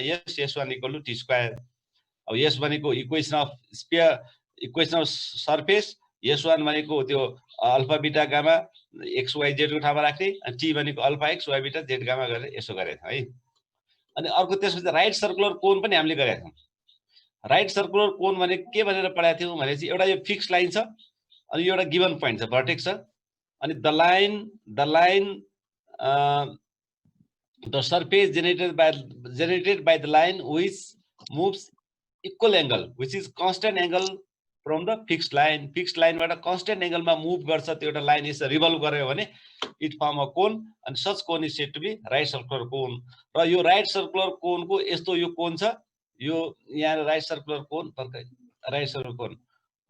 यस s1 = t square. अब यस भनेको equation of sphere, equation of surface, s1 भनेको त्यो alpha beta gamma x y z को ठाउँमा राख्ने, अनि t भनेको alpha x y beta z gamma गरेर यसो गरेको है। अनि अर्को त्यसपछि राइट सर्कुलर कोन पनि हामीले गरेका छौँ। राइट सर्कुलर कोन भने के भनेर पढाएको थियौँ भनेपछि एउटा यो फिक्स लाइन छ, अनि यो एउटा गिवन पोइन्ट छ, भर्टेक्स छ, अनि the line the surface generated by the line which moves equal angle, which is constant angle from the fixed line. Fixed line बाट constant angle मा move गर्छ त्यो एउटा लाइन यस रिभल्भ गर्यो भने it form a cone, and such cone is said to be right circular cone. र यो right circular कोन को यस्तो यो कोन छ, यो यहाँ राइट सर्कुलर कोन राइट सर्कुलर कोन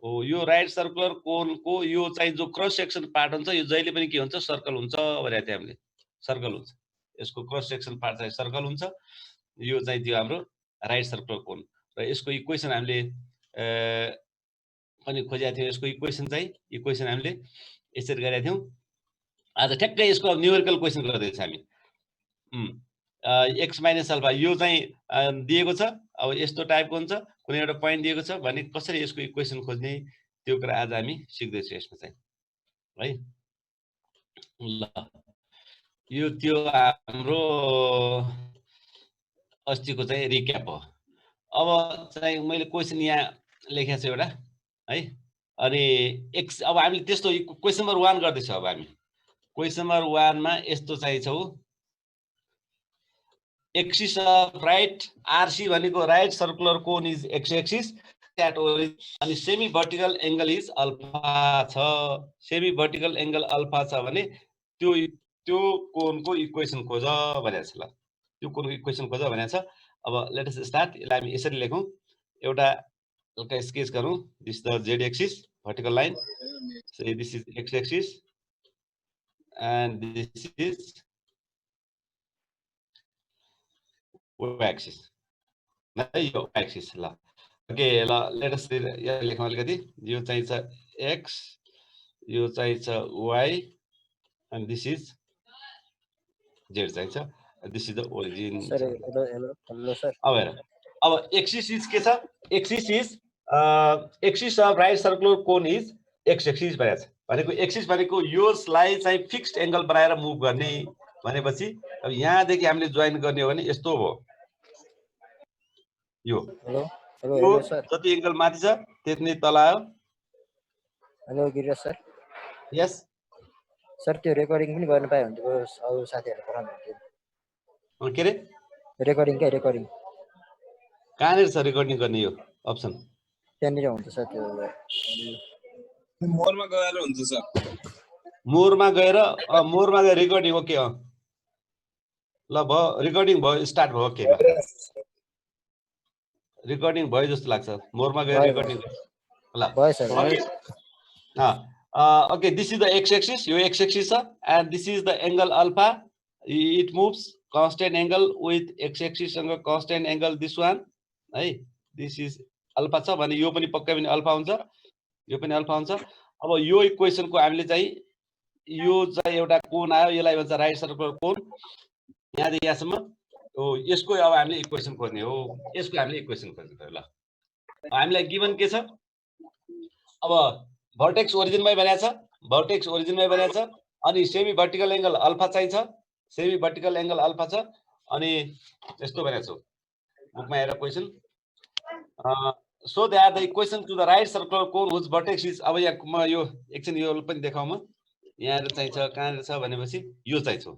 हो। यो राइट सर्कुलर कोन को यो चाहिँ जो क्रस सेक्सन पार्ट हुन्छ यो जहिले पनि के हुन्छ, सर्कल हुन्छ भनेको थियो हामीले, सर्कल हुन्छ। यसको क्रस सेक्सन पार्ट चाहिँ सर्कल हुन्छ। यो चाहिँ त्यो हाम्रो राइट सर्कुलर कोन र यसको इक्वेसन हामीले पनि खोजेका थियौँ। यसको इक्वेसन हामीले यसरी गरेका थियौँ। आज ठ्याक्कै यसको न्युमेरिकल क्वेसन गर्दैछ हामी। x - अल्फा यो चाहिँ दिएको छ, अब यस्तो टाइपको हुन्छ, कुनै एउटा पोइन्ट दिएको छ भने कसरी यसको इक्वेसन खोज्ने त्यो कुरा आज हामी सिक्दैछौँ यसमा चाहिँ है। ल यो त्यो हाम्रो अस्तिको चाहिँ रिक्याप हो। अब चाहिँ मैले क्वेसन यहाँ लेखेको छु एउटा है। अनि अब हामीले त्यस्तो क्वेसन नम्बर 1 गर्दैछौँ। अब हामी क्वेसन नम्बर 1 मा यस्तो चाहिँ छौ, एक्सिस अफ राइट आरसी भनेको right circular cone is x axis at origin, अनि semi vertical angle is alpha छ। सेमी भर्टिकल एंगल अल्फा छ भने त्यो कोनको इक्वेसन खोज भनेको छ। ल त्यो कोनको इक्वेसन खोज भनेको छ। अब लेट अस स्टार्ट। यसलाई हामी यसरी लेखौँ, एउटा हल्का स्केच गरौँ। This the Z axis vertical line, so this is x axis and this is y axis। यो एक्सिस ल ओके ल लेट अस यहाँ लेखौँ अलिकति। यो चाहिँ छ x, यो चाहिँ छ y, and this is z चाहिँ छ, this is the origin। Hello sir. अब हेर, अब एक्सिस इज के छ, axis is axis of right circular cone is x axis भनेको छ। भनेको एक्सिस भनेको योलाई चाहिँ फिक्स्ड एंगल बनाएर मुभ गर्ने भनेपछि अब यहाँदेखि हामीले जोइन गर्ने हो भने यस्तो हो। यो हेलो सर। जति एंगल माथि छ त्यति नै तल आयो। Hello Giriraj sir. Yes sir, त्यो रेकर्डिङ पनि गर्न पाए हुन्थ्यो, अरू साथीहरु पठाउनु हुन्थ्यो। के रे रेकर्डिङ कहाँनिर छ रेकर्डिङ गर्ने यो अप्सन? त्यहाँनिर हुन्छ सर, त्यो मोरमा गएर हुन्छ सर। मोरमा गएर रेकर्डिङ। ओके ल भयो, रेकर्डिङ भयो, स्टार्ट भयो। ओके रेकर्डिङ भयो जस्तो लाग्छ। मोरमा गएर रेकर्डिङ ल भयो sir. Okay this is the x axis, यो एक्स एक्सिस छ, and this is the angle alpha. It moves constant angle with x axis सँग कन्स्टेन्ट एंगल दिस वान है। दिस इज अल्फा छ भने यो पनि पक्कै पनि अल्फा हुन्छ, यो पनि अल्फा हुन्छ। अब यो इक्वेसनको हामीले चाहिँ यो चाहिँ एउटा कोन आयो, यसलाई भन्छ राइट सर्कुलर कोन, यहाँदेखि यहाँसम्म हो। यसको अब हामीले इक्वेसन खोज्ने हो, यसको हामीले इक्वेसन खोज्ने हो। ल हामीलाई गिवन के छ, अब भर्टेक्स ओरिजिनमै बनाएको छ, भर्टेक्स ओरिजिनमै बनाएको छ, अनि सेमी भर्टिकल एंगल अल्फा चाहिँ छ, सेमी भर्टिकल एंगल अल्फा छ, अनि यस्तो बनाएको छ बुकमा हेरेर question. So that the equation to the right circular cone whose vertex is, अब यहाँ म यो एकछिन यो पनि देखाउँ म, यहाँ चाहिँ छ कहाँ छ भनेपछि यो चाहिँ छ।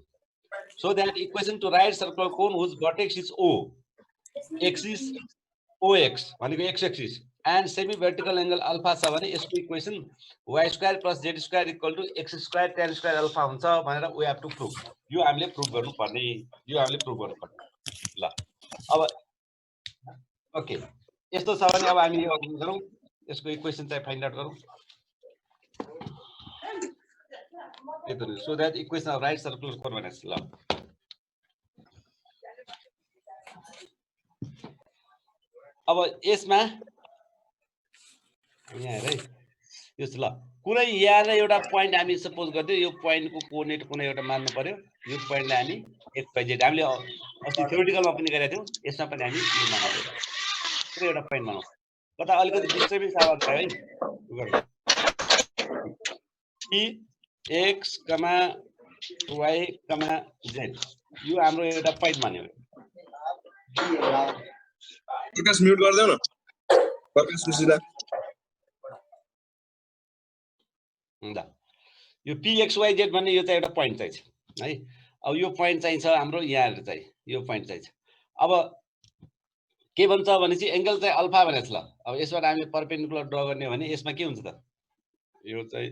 So that equation to right circular cone whose vertex is O, axis OX भनेको x axis, and semi vertical angle alpha छ भने यसको equation y² + z² = x² tan² alpha हुन्छ भनेर we have to prove। यो हामीले प्रुभ गर्नुपर्ने, यो हामीले प्रुभ गर्नुपर्ने। ल अब ओके यस्तो छ भने अब हामी यो गरौँ, यसको इक्वेसन चाहिँ फाइन्ड आउट गरौँ। So that equation of right circular कोन भनेछ। ल अब यसमा यहाँ हेर है, यो ल कुनै यहाँ एउटा पोइन्ट हामी सपोज गर्दै यो पोइन्टको कोर्डिनेट कुनै एउटा मान्नु पर्यो। यो पोइन्टलाई हामी x y z हामीले अस्ति थ्योरिटिकलमा पनि गरेका थियौँ, यसमा पनि हामी यो मान्नु पुरै एउटा पोइन्ट मानौँ। कता अलिकति डिस्टर्बिङ आवाज आयो है। p x, y, z यो हाम्रो एउटा पोइन्ट मान्यो। प्रकाश म्युट गरिदेऊ न, प्रकाश सुशीला। ल यो p x y z भन्ने यो चाहिँ एउटा पोइन्ट चाहिन्छ है। अब यो पोइन्ट चाहिन्छ हाम्रो यहाँ चाहिँ यो पोइन्ट चाहिन्छ। अब के भन्छ भनेपछि एंगल चाहिँ अल्फा भनेको छ। ल अब यसबाट हामी परपेन्डिकुलर ड्रा गर्ने हो भने यसमा के हुन्छ त, यो चाहिँ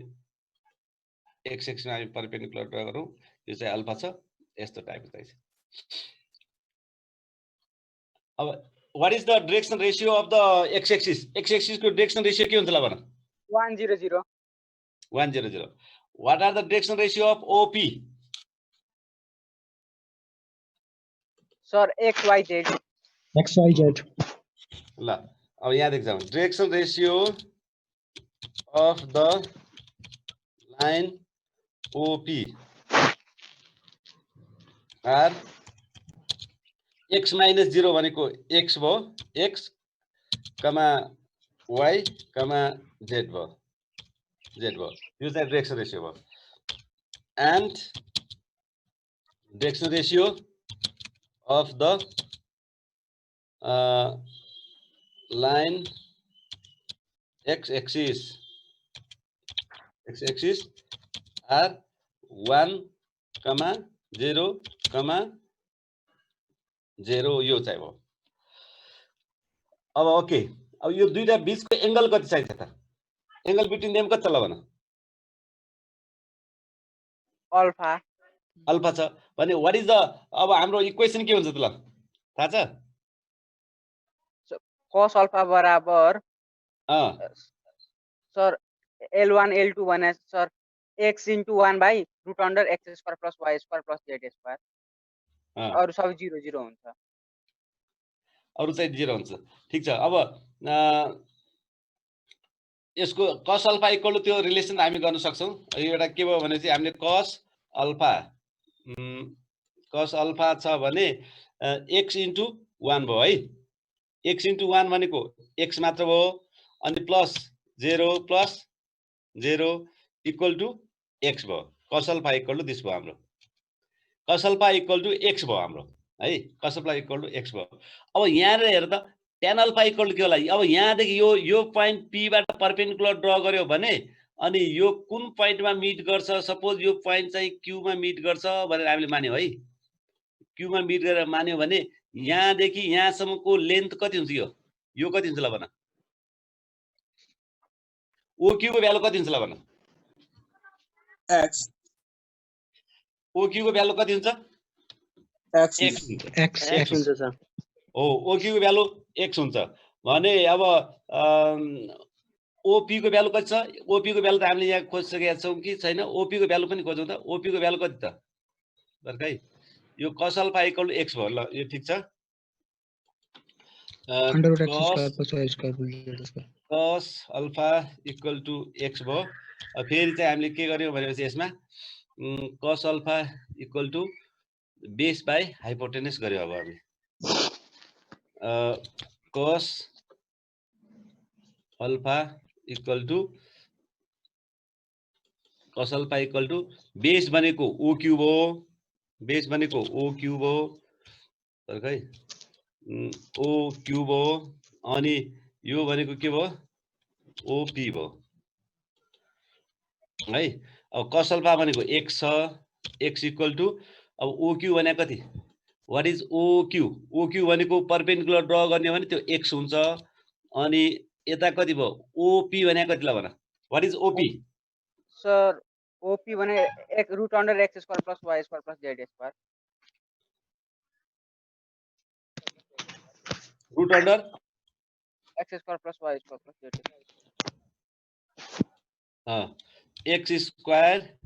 एक्स एक्सिसमा हामी परपेन्डिकुलर ड्रा गरौँ, यो चाहिँ अल्फा छ, यस्तो टाइपको चाहिन्छ। अब what is the direction ratio of the x axis? X axis को डाइरेक्सन रेशियो के हुन्छ ल भन? 1 0 0 1 0 0। What are the direction ratio of OP? Sir x y z XYZ ल अब यहाँ देख जाऊ, direction ratio of the line OP are x minus 0 भनेको x भयो, x कमा y कमा z भयो, z भयो, यो चाहिँ डाइरेक्सन रेशियो भयो। And direction ratio of the line x axis are 1, 0, 0 यो चाहिँ हो। अब ओके, अब यो दुईटा बीचको एंगल कति चाहिन्छ त? एंगल बिट्विन देम कति छ ल भन? अल्फा अल्फा छ भने व्हाट इज द, अब हाम्रो इक्वेसन के हुन्छ त ल थाहा छ? cos अल्फा बराबर सर L1 L2 भने sir x into 1 by root under x square plus y square plus z square अरु सब 0 0 हुन्छ, अरु चाहिँ 0 हुन्छ। ठीक छ। अब यसको cos अल्फा इक्वल टु त्यो रिलेसन हामी गर्न सक्छौं। यो एउटा के भयो भने चाहिँ हामीले cos अल्फा छ भने x into 1 भयो है। x into 1 भनेको x मात्र भयो, अनि प्लस 0 इक्वल टु x भयो। cos alpha equal to this भयो हाम्रो, cos alpha equal to x भयो हाम्रो है, cos alpha equal to x भयो। अब यहाँ हेर त tan अल्फा इक्वल टु के होला? अब यहाँदेखि यो पोइन्ट p बाट परपेन्डिकुलर ड्रा गर्यो भने अनि यो कुन पोइन्टमा मिट गर्छ? सपोज यो पोइन्ट चाहिँ q मा मिट गर्छ भनेर हामीले मान्यौ है। q मा मिट गरेर मान्यो भने यहाँदेखि यहाँसम्मको लेन्थ कति हुन्छ? यो कति हुन्छ ल भन? OQ को भ्यालु कति हुन्छ ल भन? x OQ को भ्यालु कति हुन्छ? x X हुन्छ सर। हो, OQ को भ्यालु x हुन्छ भने अब OP को भ्यालु कति छ? OP को भ्यालु त हामीले यहाँ खोजिसकेका छौं कि छैन? OP को भ्यालु पनि खोजौं त। OP को भ्यालु कति त? बर्कै यो cos alpha equal to x भयो। ल यो ठीक छ। cos alpha equal to x भयो। फेरि चाहिँ हामीले के गर्यौं भनेपछि यसमा cos alpha equal to base by hypotenuse गर्यौं। अब हामीले cos alpha equal to base भनेको OQ भयो, बेस भनेको OQ भयो, है OQ भयो, अनि यो भनेको के भयो? OP भयो है। अब cos अल्फा भनेको x छ, x इक्वल टु अब OQ भने कति? What is OQ? OQ भनेको परपेन्डिकुलर ड्रा गर्ने भने त्यो x हुन्छ, अनि यता कति भयो? OP भने कति ल भन? What is OP? Sir OP भने x root under x square plus y square plus z square root under x square plus y square plus z x square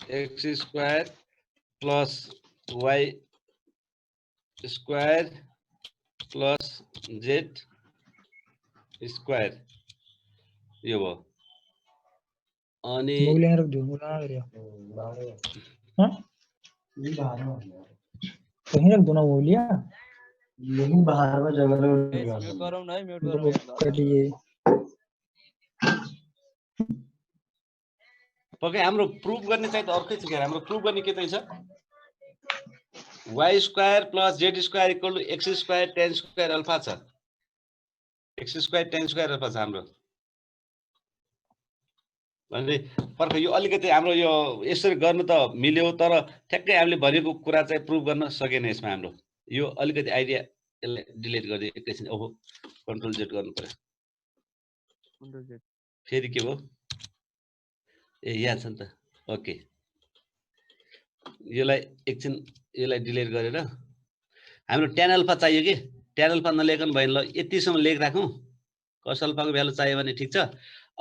x square plus y square plus z square यो भयो। अनि मूल्यांक रख दो मूल्यांक करियो हां कहीं रख दो ना मूल्य यही बाहर में जगह म्यूट गरौँ न है म्यूट गरौँ यार कटिए पक्कै हाम्रो प्रुफ गर्ने चाहिँ त अर्कै छ के हाम्रो प्रुफ गर्ने के चाहिँ छ y square plus z square equal to x square tan square alpha छ x square tan square alpha छ हाम्रो भने पर्ख यो अलिकति हाम्रो यो यसरी गर्नु त मिल्यो तर ठ्याक्कै हामीले भनेको कुरा चाहिँ प्रुफ गर्न सकेन यसमा हाम्रो यो अलिकति आइडिया यसलाई डिलिट गरिदिए एकैछिन ओहो कन्ट्रोल जेड गर्नु पर्यो फेरि के भयो ए यहाँ छ नि त ओके यसलाई एकछिन यसलाई डिलिट गरेर हाम्रो tan अल्फा चाहियो कि tan अल्फा नलेखन भएन ल यतिसम्म लेखिराखौँ cos अल्फाको भ्यालु चाहियो भने ठिक छ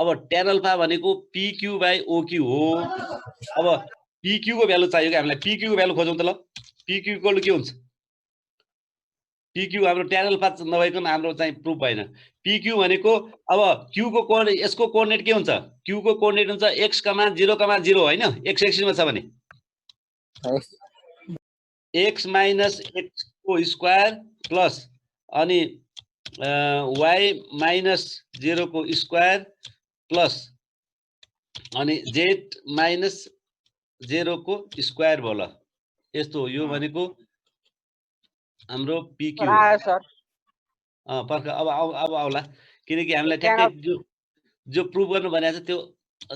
अब tan अल्फा भनेको pq बाइ oq हो अब pq को भ्यालु चाहियो कि हामीलाई pq को भ्यालु खोजौँ त ल pq इक्वल टु के हुन्छ pq हाम्रो tan अल्फा नभइकन हाम्रो चाहिँ प्रुफ भएन pq भनेको अब q को कोअर्डिनेट यसको कोअर्डिनेट के हुन्छ q को कोअर्डिनेट हुन्छ x, 0,0 हैन x एक्सिसमा छ भने x माइनस x को स्क्वायर प्लस अनि y माइनस 0 को स्क्वायर प्लस अनि z माइनस 0 को स्क्वायर भयो ल यस्तो यो भनेको हाम्रो pq आयो सर पर्ख अब आउला किनकि हामीलाई ठ्याक्कै जो प्रुफ गर्नु भनेको छ त्यो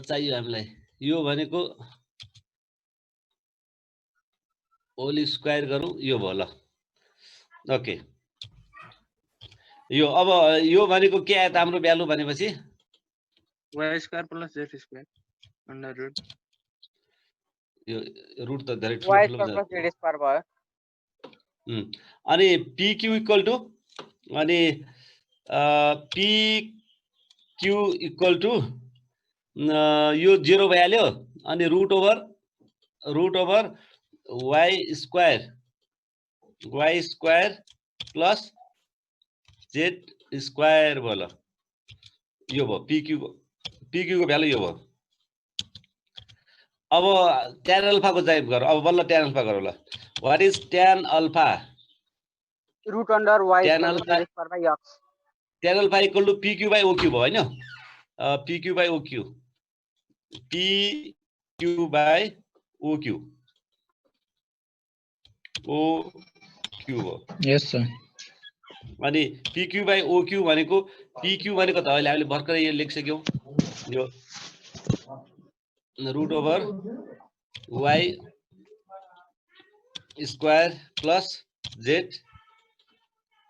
चाहियो हामीलाई यो भनेको होल स्क्वायर गरौँ यो भयो ल ओके यो अब यो भनेको के आयो त हाम्रो भ्यालु भनेपछि y square plus z square under root यो रुट त धेरै y ठुलो स्क्वायर प्लस z स्क्वायर भयो अनि pq इक्वल टु अनि pq इक्वल टु यो 0 भइहाल्यो अनि root over y square plus z square भयो ल यो भयो pq को भ्यालु यो भयो अब tan अल्फा को चाहिँ गरौँ अब बल्ल tan अल्फा गरौँ ल what is tan alpha root under y tan square alpha by x tan alpha equal to pq by oq भयो हैन pq by oq pq by oq भयो यस सर अनि pq बाइ oq भनेको pq भनेको त अहिले हामीले भर्खरै यो लेखिसक्यौं यो root over y square plus z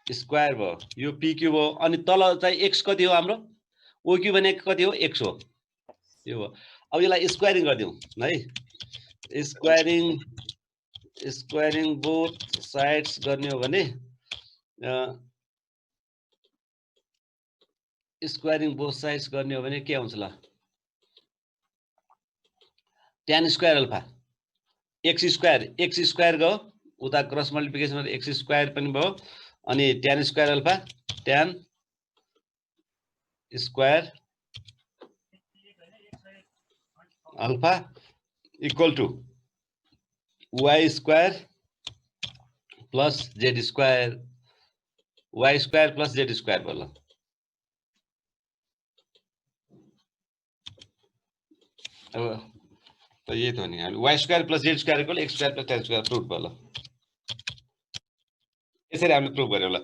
square भयो यो pq भयो अनि तल चाहिँ x कति हो हाम्रो oq भनेको कति हो x हो यो भयो अब यसलाई स्क्वायरिङ गर्दियौ है स्क्वायरिङ बोथ साइड्स गर्ने हो भने स्क्वायरिङ बोथ साइड्स गर्ने हो भने के आउँछ ल tan square alpha x square गयो उता क्रस मल्टिप्लिकेसन गर्दा x स्क्वायर पनि भयो अनि tan square alpha tan square alpha equal to y square plus z square y square plus z square भयो ल अब त यही त हो नि हामी y square plus z square equal x square plus tan square proof भयो ल यसरी हामीले प्रुफ गर्यौं ल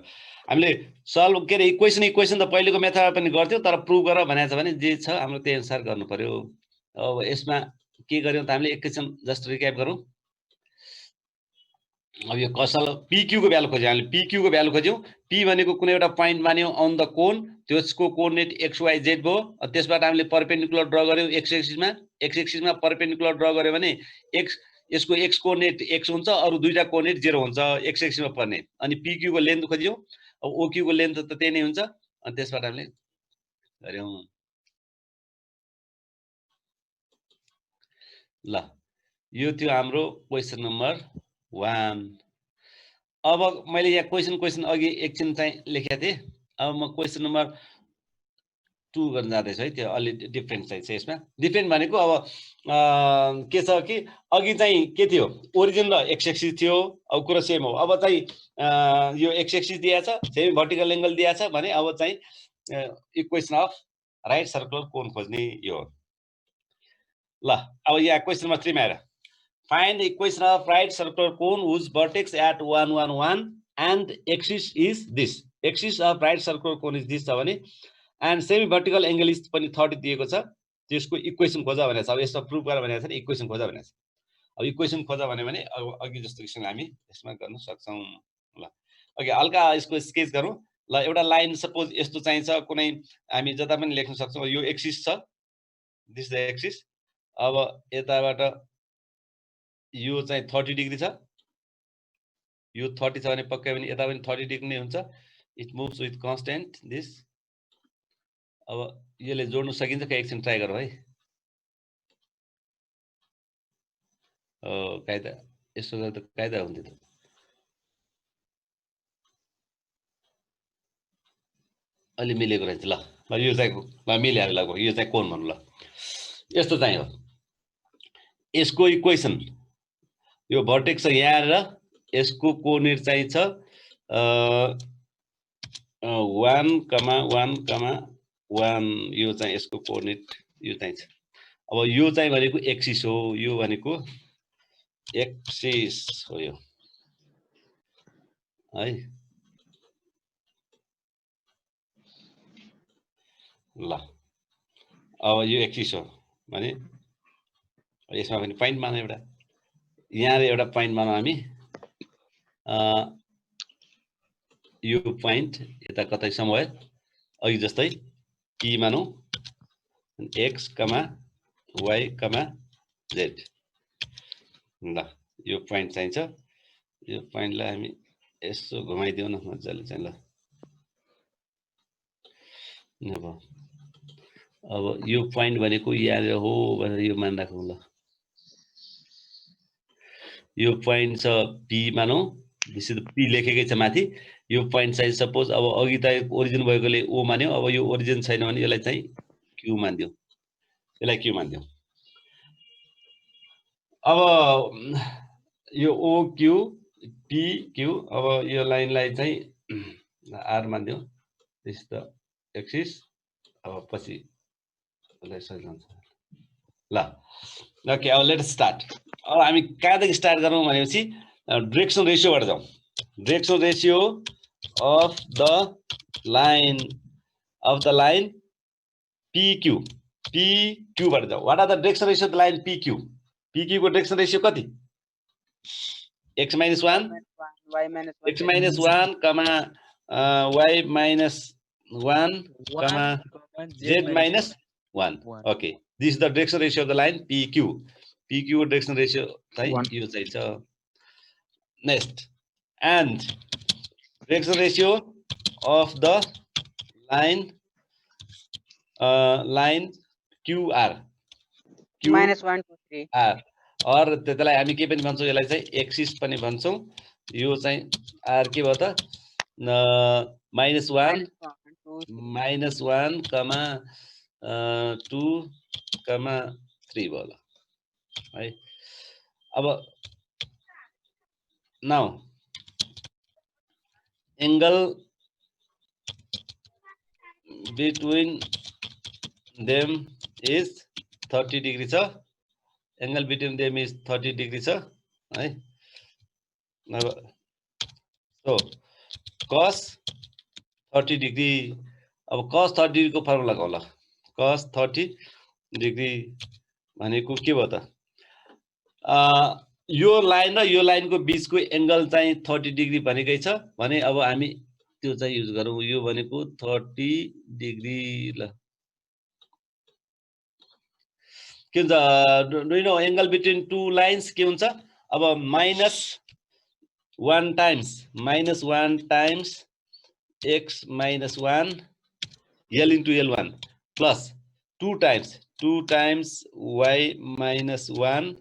हामीले सल्भ के रे इक्वेसन त पहिलेको मेथडमा पनि गर्थ्यौ तर प्रुफ गर भनेको छ भने जे छ हाम्रो त्यही अनुसार गर्नु पर्यो अब यसमा के गर्यौं त हामीले एकैछिन जस्ट रिक्याप गरौँ अब यो कसल pq को भ्यालु खोज्यौं हामीले pq को भ्यालु खोज्यौं p भनेको कुनै एउटा प्वाइन्ट मान्यौ अन द कोन त्यसको कोअर्डिनेट x y z भयो त्यसबाट हामीले परपेन्डिकुलर ड्रा गर्यौं x एक्सिसमा परपेन्डिकुलर ड्रा गर्यो भने x यसको x कोअर्डिनेट x हुन्छ अरु दुईटा कोअर्डिनेट 0 हुन्छ x एक्सिसमा पर्ने अनि pq को लेन्थ खोज्यौं अब oq को लेन्थ त त्यही नै हुन्छ अनि त्यसबाट हामीले गर्यौं ल यो थियो हाम्रो क्वेशन नम्बर 1 अब मैले यहाँ क्वेशन अघि एकछिन चाहिँ लेखेको थिएँ अब म क्वेशन नम्बर 2 गर्न जाँदैछ है त्यो अलि डिफरेन्ट चाहिँ छ यसमा डिफरेन्ट भनेको अब के छ कि अघि चाहिँ के थियो ओरिजिन र एक्स एक्सिस थियो अब कुरा सेम हो अब चाहिँ यो एक्स एक्सिस दिएको छ सेमी भर्टिकल एंगल दिएको छ भने अब चाहिँ इक्वेसन अफ राइट सर्कुलर कोन खोज्ने यो हो ल अब यहाँ क्वेसन नम्बर 3 मा हेर find the equation of right circular cone whose vertex at 1 1 1 and axis is this axis of right circular cone is this छ भने and semi vertical angle is पनि 30 दिएको छ त्यसको इक्वेसन खोजा भनेको छ अब यसमा प्रुफ गर भनेको छ नि इक्वेसन खोजा भनेको छ अब इक्वेसन खोजा भने अब अघि जस्तो किसिमले हामी यसमा गर्न सक्छौं ल ओके हल्का यसको स्केच गरौँ ल एउटा लाइन सपोज यस्तो चाहिन्छ कुनै हामी जता पनि लेख्न सक्छौं यो एक्सिस छ दिस द एक्सिस अब यताबाट यो चाहिँ 30 डिग्री छ यो 30 छ भने पक्कै पनि यता पनि 30 डिग्री नै हुन्छ it moves with constant this अब यसले जोड्न सकिन्छ कि एकछिन ट्राई गरौँ है कायदा यसो गर्दा कायदा हुन्थ्यो त अलि मिलेको रहेछ ल ल यो चाहिँ ल मिल्यो ल यो चाहिँ कोन भन्नु ल यस्तो चाहिँ हो यसको इक्वेसन यो भर्टेक्स छ यहाँ र यसको कोर्डिनेट चाहिँ छ 1,1,1 यो चाहिँ यसको कोर्डिनेट यो चाहिँ छ अब यो चाहिँ भनेको एक्सिस हो यो भनेको एक्सिस हो यो है ल अब यो एक्सिस हो भने यसमा पनि पोइन्ट मानौँ एउटा यहाँ एउटा पोइन्ट मानौँ हामी यो पोइन्ट यता कतैसम्म भयो अघि जस्तै p मानौँ x, y, z ल यो पोइन्ट चाहिन्छ यो पोइन्टलाई हामी यसो घुमाइदिउँ न मजाले चाहिँ ल अब यो पोइन्ट भनेको यहाँ हो भनेर यो मान राखौँ ल यो पोइन्ट छ p मानौँ दिस इज p लेखेकै छ माथि यो पोइन्ट चाहिँ सपोज अब अघि त ओरिजिन भएकोले o मान्यो अब यो ओरिजिन छैन भने यसलाई चाहिँ q मान्दियो यसलाई q मान्दियो अब यो o q p q अब यो लाइनलाई चाहिँ r मान्दियो दिस द एक्सिस अब पछि यसलाई सही हुन्छ ल ओके अब लेट स्टार्ट अब हामी कहाँदेखि स्टार्ट गरौँ भनेपछि डाइरेक्सन रेशियोबाट जाउँ direction ratio of the line PQ बाट जाऊ what are the direction ratio of the line PQ को direction ratio कति x minus 1 x minus 1 y minus 1 z minus 1 okay this is the direction ratio of the line PQ direction ratio चाहिँ यो चाहिँ छ next and direction ratio of the line QR -1 2 3 R और त्यसलाई हामी के पनि भन्छौं यसलाई चाहिँ एक्सिस पनि भन्छौं यो चाहिँ R के भयो त -1 -1 2 3 भयो ल है अब now angle between them is 30 degree छ angle between them is 30 degree छ है अब so cos 30 degree अब cos 30 degree को फर्मुला लगाऊ ल cos 30 degree भनेको के भयो त यो लाइन र यो लाइनको बीचको एंगल चाहिँ 30 डिग्री भनेकै छ भने अब हामी त्यो चाहिँ युज गरौँ यो भनेको 30 डिग्री ल के हुन्छ do you know angle between two lines के हुन्छ अब -1 times x minus 1 l into l1 plus 2 times y minus 1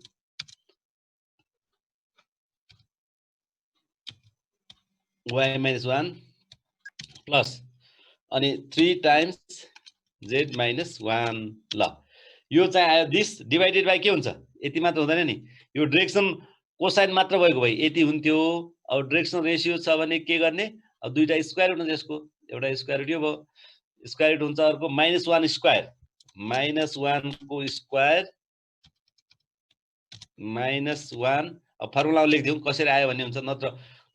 y minus 1 plus अनि 3 times z minus 1 ल यो चाहिँ आयो दिस डिभाइडेड बाइ के हुन्छ यति मात्र हुँदैन नि यो डाइरेक्सन कोसाइन मात्र भएको भए यति हुन्थ्यो अब डाइरेक्सन रेशियो छ भने के गर्ने अब दुईटा स्क्वायर हुन्छ यसको एउटा स्क्वायर रुट यो भयो स्क्वायर रुट हुन्छ अर्को -1 स्क्वायर -1 को स्क्वायर -1 अब फर्मुला लेख्दियौ कसरी आयो भन्ने हुन्छ नत्र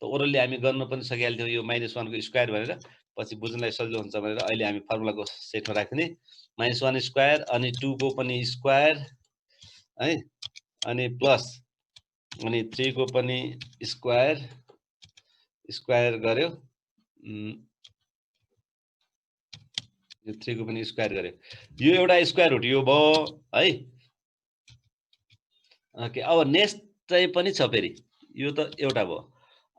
ओरली हामी गर्न पनि सकिहाल्थ्यौ यो -1 को स्क्वायर भनेर पछि बुझ्नलाई सजिलो हुन्छ भनेर अहिले हामी फर्मुलाको सेटमा राख्ने -1 स्क्वायर अनि 2 को पनि स्क्वायर है अनि प्लस अनि 3 को पनि स्क्वायर स्क्वायर गर्यो यो 3 को पनि स्क्वायर गर्यो यो एउटा स्क्वायर रुट यो भयो है ओके अब नेक्स्ट चाहिँ पनि छ फेरि यो त एउटा भयो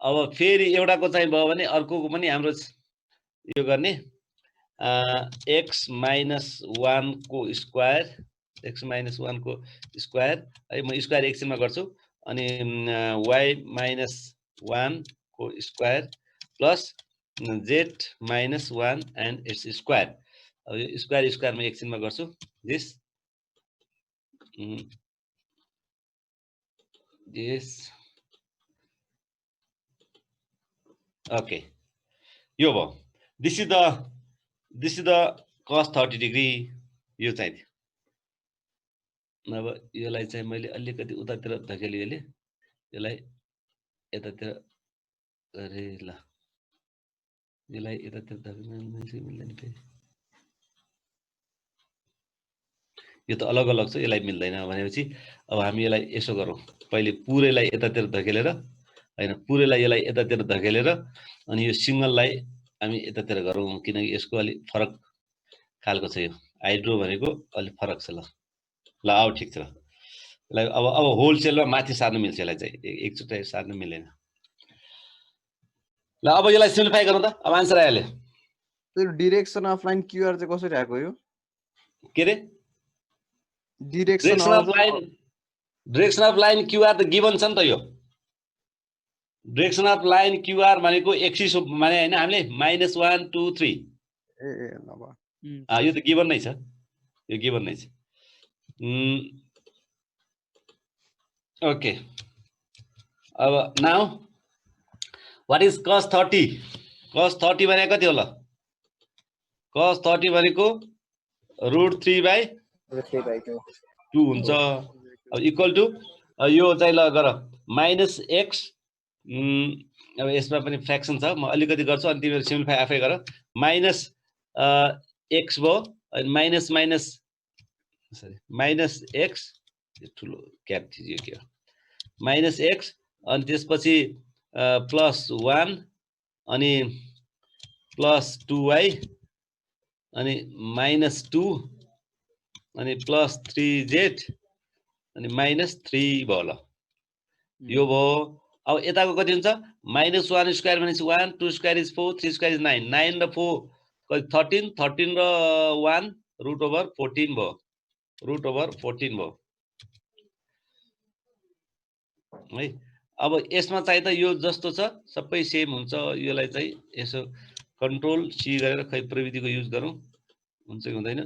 अब फेरि एउटाको चाहिँ भयो भने अर्कोको पनि हाम्रो यो गर्ने x -1 को स्क्वायर x -1 को स्क्वायर है म स्क्वायर एकछिनमा गर्छु अनि y -1 को square plus z -1 and its square अब यो स्क्वायर स्क्वायर म एकछिनमा गर्छु दिस okay यो भयो this is the cos 30 degree यो चाहिँ अब यसलाई चाहिँ मैले अलिकति उतातिर धकेले यसलाई यतातिर गरे ल यसलाई यतातिर धकेल्न मिल्दैन फेरि यो त अलग अलग छ यसलाई मिल्दैन भनेपछि अब हामी यसलाई यसो गरौँ पहिले पुरैलाई यतातिर धकेलेर हैन पुरैलाई यसलाई यतातिर धकेलेर अनि यो सिंगललाई हामी यतातिर गरौँ किनकि यसको अलि फरक खालको छ यो हाइड्रो भनेको अलि फरक छ ल ल अब ठीक छ ल अब होलसेलमा माथि सार्न मिल्छ यसलाई चाहिँ एकचोटि सार्न मिलेन ल अब यसलाई सिम्प्लिफाई गरौँ त अब आन्सर आइहाल्यो त्यो डाइरेक्सन अफ लाइन क्यूआर चाहिँ कसरी आएको यो के रे डाइरेक्सन अफ लाइन क्यूआर त गिभन छ नि त यो डाइरेक्सन अफ लाइन क्यूआर भनेको एक्सिस माने हैन हामीले -1 2 3 ए नभा यो त गिभन नै छ यो गिभन नै छ ओके अब now what is cos 30 cos 30 भनेको कति होला cos 30 भनेको √3/2 हुन्छ अब इक्वल टु यो चाहिँ ल गर -x अब यसमा पनि फ्र्याक्सन छ म अलिकति गर्छु अनि तिमीहरु सिम्प्लिफाई आफै गर -x भयो अनि -x ठुलो क्याप थिच्यो के हो -x अनि त्यसपछि +1 अनि +2y अनि -2 अनि +3z अनि -3 भयो ल यो भयो अब यताको कति हुन्छ -1 स्क्वायर भनेपछि 1 2 स्क्वायर इज 4 3 स्क्वायर इज 9 9 र 4 कति 13 13 र 1 √14 भयो √14 भयो है अब यसमा चाहिँ त यो जस्तो छ सबै सेम हुन्छ यसलाई चाहिँ यसो कन्ट्रोल सी गरेर खै प्रविधिको युज गरौँ हुन्छ कि हुँदैन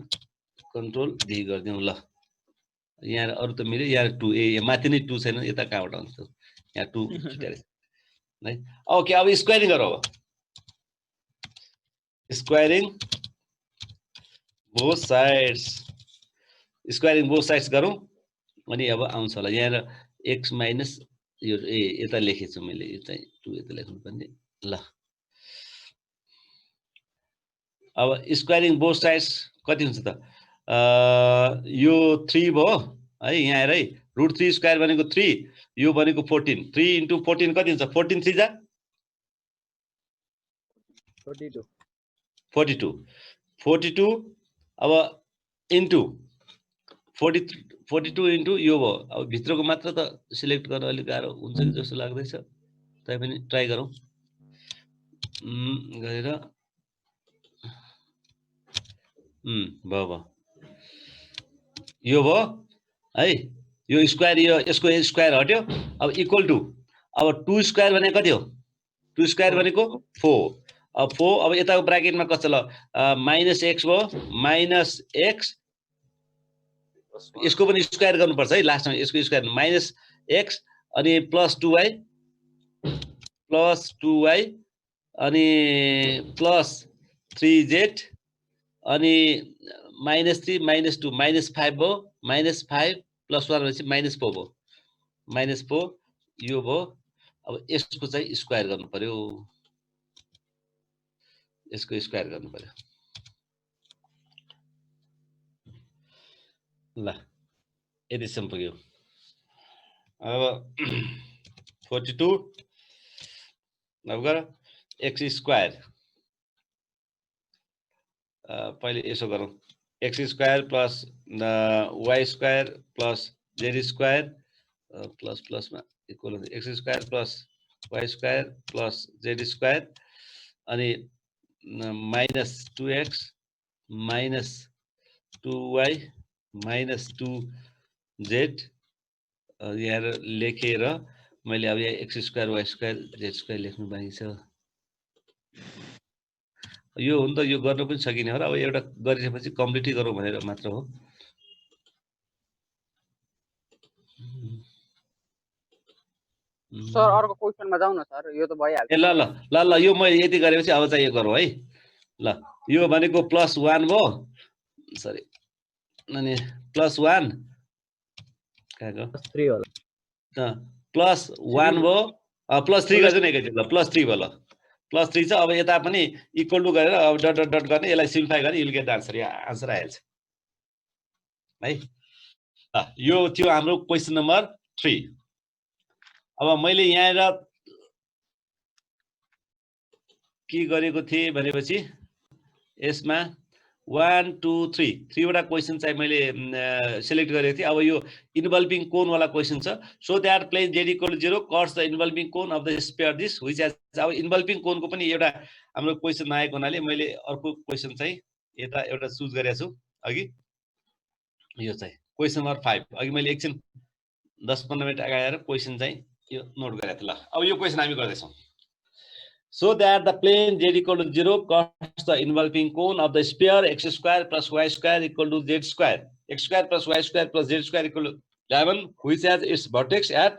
कन्ट्रोल डी गर्दियौँ ल यहाँ अरु त मिल्यो यहाँ 2 ए माथि नै 2 छैन यता कहाँबाट आउँछ यहाँ 2 छुट्याएर है ओके अब स्क्वायरिङ गरौँ अब स्क्वायरिङ बोथ साइड्स गरौँ अनि अब आउँछ होला यहाँ x माइनस यो यता लेखेछु मैले यो चाहिँ 2 यता लेख्नु पर्ने ल अब स्क्वायरिङ बोथ साइड्स कति हुन्छ त यो 3 भयो है यहाँ हेर है √3 स्क्वायर भनेको 3 यो भनेको 14 3 * 14 कति हुन्छ 14 3 जा 42 अब इन्टु 42 इन्टु यो भयो अब भित्रको मात्र त सिलेक्ट गर्न अलिक गाह्रो हुन्छ कि जस्तो लाग्दैछ तैपनि ट्राई गरौँ गरेर भयो यो भयो है यो स्क्वायर यो यसको स्क्वायर हट्यो अब इक्वल टु अब 2 स्क्वायर भनेको कति हो 2 स्क्वायर भनेको 4 अब 4 अब यताको ब्राकेटमा कस्तो ल माइनस एक्स भयो माइनस एक्स यसको पनि स्क्वायर गर्नुपर्छ है लास्टमा यसको स्क्वायर माइनस एक्स अनि प्लस 2y अनि प्लस 3z अनि -3 -2 -5 भयो -5 + 1 भनेपछि -4 भयो -4 यो भयो अब यसको चाहिँ स्क्वायर गर्नु पर्यो यसको स्क्वायर गर्नु पर्यो ल यतिसम्म पुग्यो अब 42 अब गर x स्क्वायर पहिले यसो गरौँ x square plus y square plus z square plus प्लसमा इक्वल हुन्छ x square plus y square plus z square अनि minus 2x minus 2y minus 2z यहाँ लेखेर मैले अब यहाँ x square y square z square लेख्नु बाँकी छ यो हो नि त यो गर्न पनि सकिने हो र अब एउटा गरिसकेपछि कम्प्लिटै गरौँ भनेर मात्र हो सर अर्को क्वेशनमा जाउँ न सर यो त भइहाल्छ ए ल ल ल ल यो म यति गरेपछि अब चाहिँ यो गरौँ है ल यो भनेको प्लस 1 भयो सरी अनि प्लस 1 कहाँको 3 होला प्लस 1 भयो प्लस 3 गर्छ नि एकैचोटि ल प्लस 3 भयो ल प्लस 3 छ अब यता पनि इक्वल टु गरेर अब डट डट डट गर्ने यसलाई सिम्प्लिफाई गर्ने युल गेट द आन्सर यहाँ आन्सर आइहाल्छ है यो थियो हाम्रो क्वेशन नम्बर 3 अब मैले यहाँ के गरेको थिएँ भनेपछि यसमा 1 2 3 वटा क्वेशन चाहिँ मैले सिलेक्ट गरेको थिएँ अब यो इन्भल्भिङ कोन वाला क्वेशन छ so that plane z = 0 cuts the involving cone of the sphere this which has अब इन्भल्भिङ कोनको पनि एउटा हाम्रो क्वेशन नआएको हुनाले मैले अर्को क्वेशन चाहिँ यता एउटा चुज गरेको छु अघि यो चाहिँ क्वेशन नम्बर 5 अघि मैले एकछिन 10-15 मिनेट अगाडि आएर क्वेशन चाहिँ यो नोट गरेको थिएँ ल अब यो क्वेशन हामी गर्दै छौं so that the plane z = 0 cuts the involving cone of the sphere x square plus y square = z square x square plus y square plus z square = 11 which has its vertex at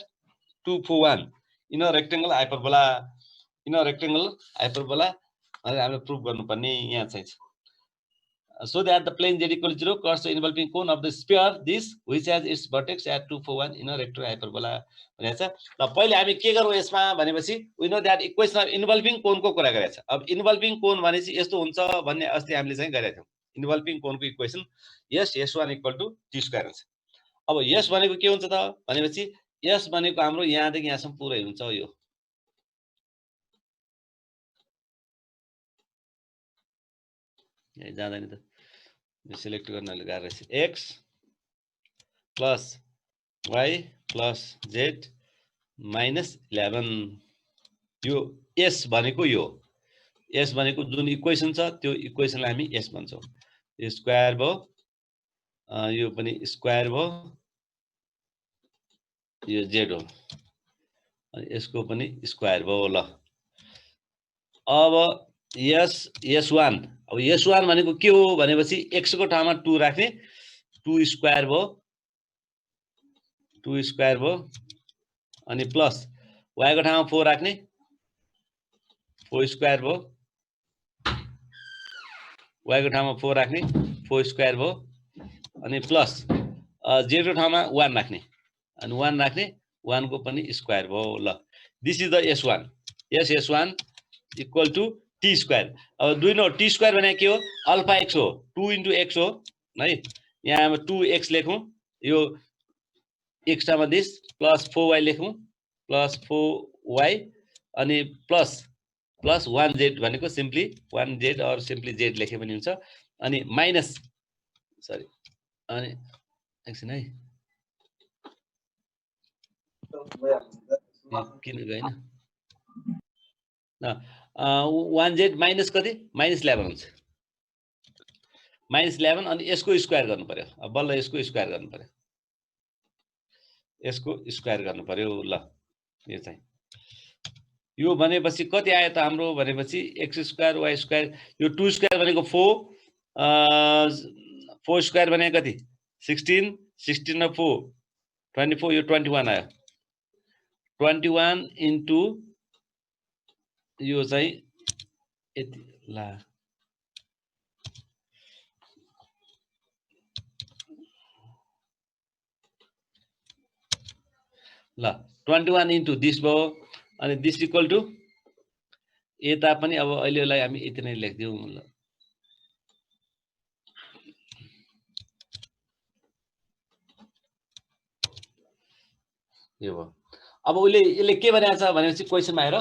2 4 1 in a rectangle hyperbola हामीले proof गर्नुपर्ने यहाँ चाहिँ so that the plane z = 0 cuts the involving cone of the sphere this which has its vertex at 2 4 1 in a rectangle hyperbola भनेको छ ल पहिले हामी के गरौँ यसमा भनेपछि we know that equation of involving cone को कुरा गरेको छ अब इन्भल्भिङ कोन भनेपछि यस्तो हुन्छ भन्ने अस्ति हामीले चाहिँ गरेका थियौं involving कोनको equation s s1 = t² हुन्छ अब s भनेको के हुन्छ त भनेपछि s भनेको हाम्रो यहाँदेखि यहाँसम्म पुरै हुन्छ यो यहाँ जाँदैन त सिलेक्ट गर्नले गाह्रो रहेछ x plus y plus z minus 11 यो s भनेको यो s भनेको जुन इक्वेसन छ त्यो इक्वेसनलाई हामी s भन्छौं यो स्क्वायर भयो यो पनि स्क्वायर भयो यो z हो अनि यसको पनि स्क्वायर भयो ल अब s1 अब s1 भनेको के हो भनेपछि x को ठाउँमा 2 राख्ने 2 स्क्वायर भयो अनि प्लस y को ठाउँमा 4 राख्ने 4 स्क्वायर भयो y को ठाउँमा 4 राख्ने 4 स्क्वायर भयो अनि प्लस z को ठाउँमा 1 राख्ने अनि 1 राख्ने 1 को पनि स्क्वायर भयो ल this is the s1 s1 = t²। अब दुई नो t² भने के हो अल्फा x हो 2 * x हो है यहाँ 2x लेखौं यो x मा this plus 4y लेखौं plus 4y अनि प्लस 1z भनेको सिम्पली 1z और सिम्पली z लेखे पनि हुन्छ अनि माइनस सरी अनि एकछिन है किन गएन 1z माइनस कति -11 हुन्छ -11 अनि यसको स्क्वायर गर्नु पर्यो अब बल्ल यसको स्क्वायर गर्नु पर्यो ल यो चाहिँ यो भनेपछि कति आयो त हाम्रो भनेपछि x स्क्वायर y स्क्वायर यो 2 स्क्वायर भनेको 4 4 स्क्वायर भनेको कति 16 16 र 4 24 यो 21 आयो 21 इन्टु यो चाहिँ यति ला ल 21 इन्टु दिस भयो अनि दिस इक्वल टु यता पनि अब अहिलेलाई हामी यति नै लेख्दियौ ल यो भयो अब उले यसले के भनेको छ भनेपछि क्वेशनमा हेर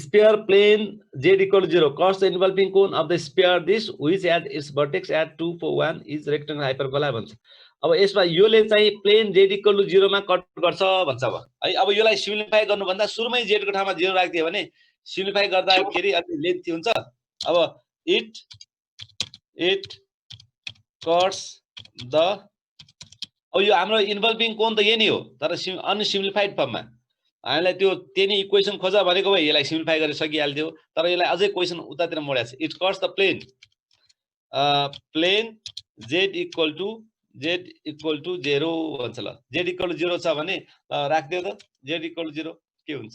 sphere plane z equal to 0 cos the enveloping cone of the sphere this which at its vertex at 2 4 1 is rectangle hyperbola भन्छ अब यसमा योले चाहिँ प्लेन z equal to 0 मा कट गर्छ भन्छ अब है अब योलाई सिम्प्लिफाई गर्नु भन्दा सुरुमै z को ठाउँमा 0 राख्दियो भने सिम्प्लिफाई गर्दाखेरि अलि लेन्थी हुन्छ अब it cuts the अब यो हाम्रो इन्भल्भिङ कोन त यही नै हो तर अनसिम्प्लिफाइड फर्ममा हामीलाई त्यो त्यही नै इक्वेसन खोज भनेको भए यसलाई सिम्प्लिफाई गरेर सकिहाल्थ्यो तर यसलाई अझै क्वेसन उतातिर मोडेको छ it cuts the plane z equal to 0 भन्छ ल z इक्वल टु 0 छ भने राख्दियो त z इक्वल टु 0 के हुन्छ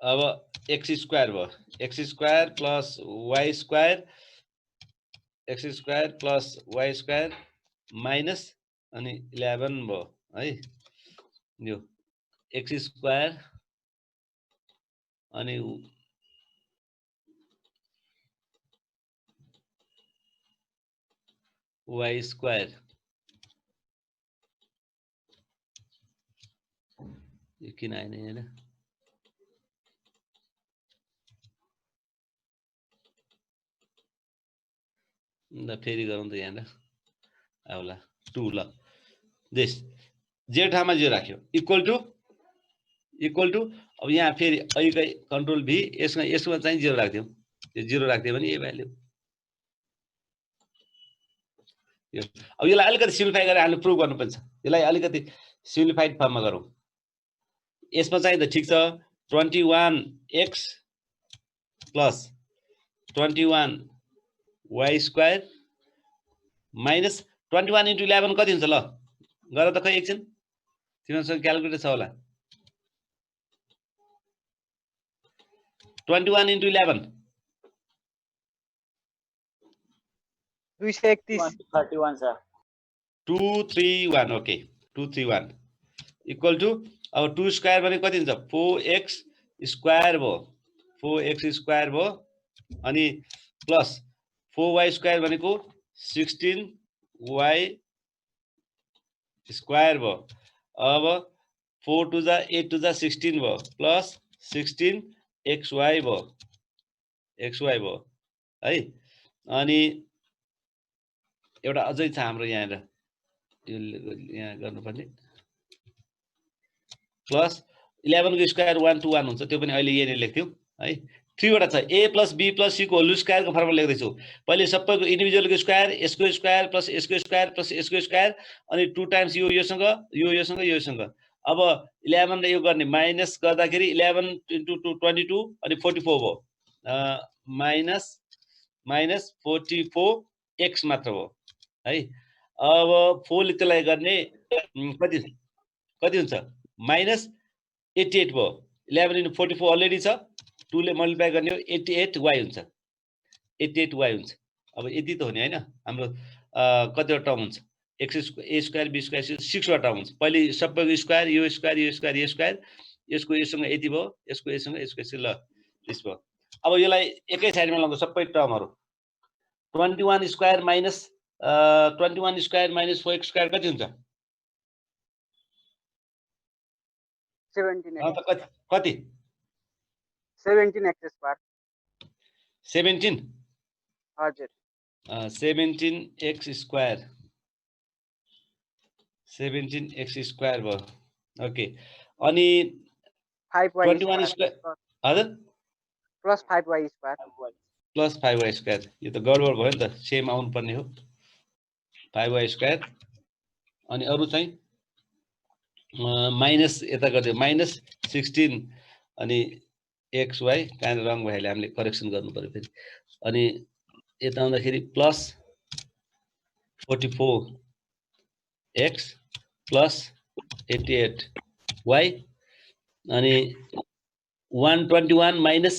अब x स्क्वायर भयो x square plus y square x square plus y square minus अनि 11 भयो है यो x स्क्वायर अनि y स्क्वायर यो किन आएन हैन ल फेरि गरौँ त यहाँ आउला 2 ल दिस z ठाउँमा 0 राख्यो इक्वल टु अब यहाँ फेरि अहिलेकै कन्ट्रोल भी यसमा चाहिँ 0 राख्दियौ यो 0 राख्दियो भने यही भ्यालु यो अब यसलाई अलिकति सिम्प्लिफाई गरेर हामीले प्रुभ गर्नुपर्छ यसलाई अलिकति सिम्प्लिफाइड फर्ममा गरौँ यसमा चाहिँ त ठीक छ 21x plus 21 y square minus 21 into 11 कति हुन्छ ल गर त खै एकछिन तिमीसँग क्याल्कुलेटर छ होला 21 into 11 231 sir 231 okay 231 equal to अब 2 स्क्वायर भने कति हुन्छ 4x स्क्वायर भयो 4x स्क्वायर भयो अनि प्लस 4y स्क्वायर भनेको 16y स्क्वायर भयो अब 4 टु जा 8 टु जा 16 भयो प्लस 16xy भयो भयो है अनि एउटा अझै छ हाम्रो यहाँ गर्नुपर्ने प्लस 11 को स्क्वायर 1 to 1 हुन्छ त्यो पनि अहिले यही नै लेख्थ्यौ है 3 वटा छ a + b + c को होल स्क्वायर को फर्मुला लेख्दै छु पहिले सबैको इन्डिभिजुअल को स्क्वायर s को स्क्वायर प्लस s को स्क्वायर प्लस s को स्क्वायर अनि 2 टाइम्स योसँग अब 11 ले यो गर्ने माइनस गर्दाखेरि 11 * 2 22 अनि 44 भयो माइनस 44x मात्र हो है अब 4 ले त्यसलाई गर्ने कति हुन्छ माइनस 88 भयो 11 * 44 अलरेडी छ 2 ले मल्टिप्लाई गर्ने हो 88y हुन्छ 88y हुन्छ अब यति त हो नि हैन हाम्रो कतिवटा टर्म हुन्छ x a square b square 6 वटा हुन्छ पहिले सबैको स्क्वायर यो स्क्वायर यसको यससँग यति भयो यसको यससँग ल त्यस भयो अब यसलाई एकै साइडमा लगाउँदा सबै टर्महरु 21 स्क्वायर माइनस 4x स्क्वायर कति हुन्छ 17 कति 17x स्क्वायर 17 हजुर 17x स्क्वायर 17x स्क्वायर भयो ओके अनि 21 स्क्वायर हजुर प्लस 5y स्क्वायर यो त गडबड भयो नि त सेम आउनु पर्ने हो 5y स्क्वायर अनि अरु चाहिँ माइनस यता गरिदियो -16 अनि XY कहाँ रङ भइहाल्यो हामीले करेक्सन गर्नु पर्यो फेरि अनि यता आउँदाखेरि प्लस 44x प्लस 88y अनि 121 माइनस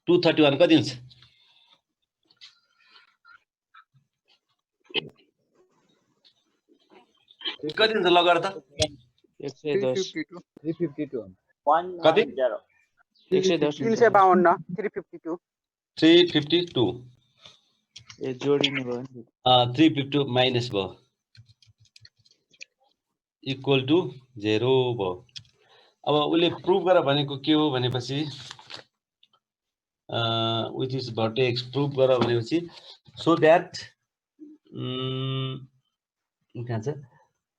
231 कति हुन्छ कति हुन्छ ल गर त 110 352 कति 110 352 352 352 ए जोडिनु भयो नि 352 माइनस भयो इक्वल टु 0 भयो अब उसले प्रुभ गर भनेको के हो भनेपछि विच इज भर्टेक्स प्रुभ गर भनेपछि सो द्याट कहाँ छ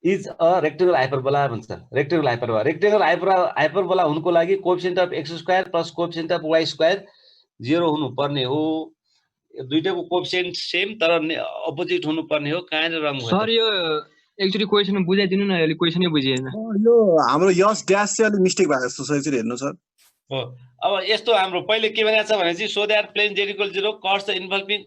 इज अ रेक्टेंगल हाइपरबोला भन्छ रेक्टेंगल हाइपरबोला हुनुको लागि coefficient of x square plus coefficient of y square 0 हुनु पर्ने हो दुईटाको कोएफिसिएन्ट सेम तर अपोजिट हुनु पर्ने हो कहाँले रङ भयो सर यो एकचोटी क्वेशन बुझाइदिनु न अहिले क्वेशनै बुझिएन यो हाम्रो यस ड्यास चाहिँ अलि मिस्टेक भएको जस्तो छ एकचोटि हेर्नु सर हो अब यस्तो हाम्रो पहिले के भनेको छ भने चाहिँ so that plane z = 0 cuts the involving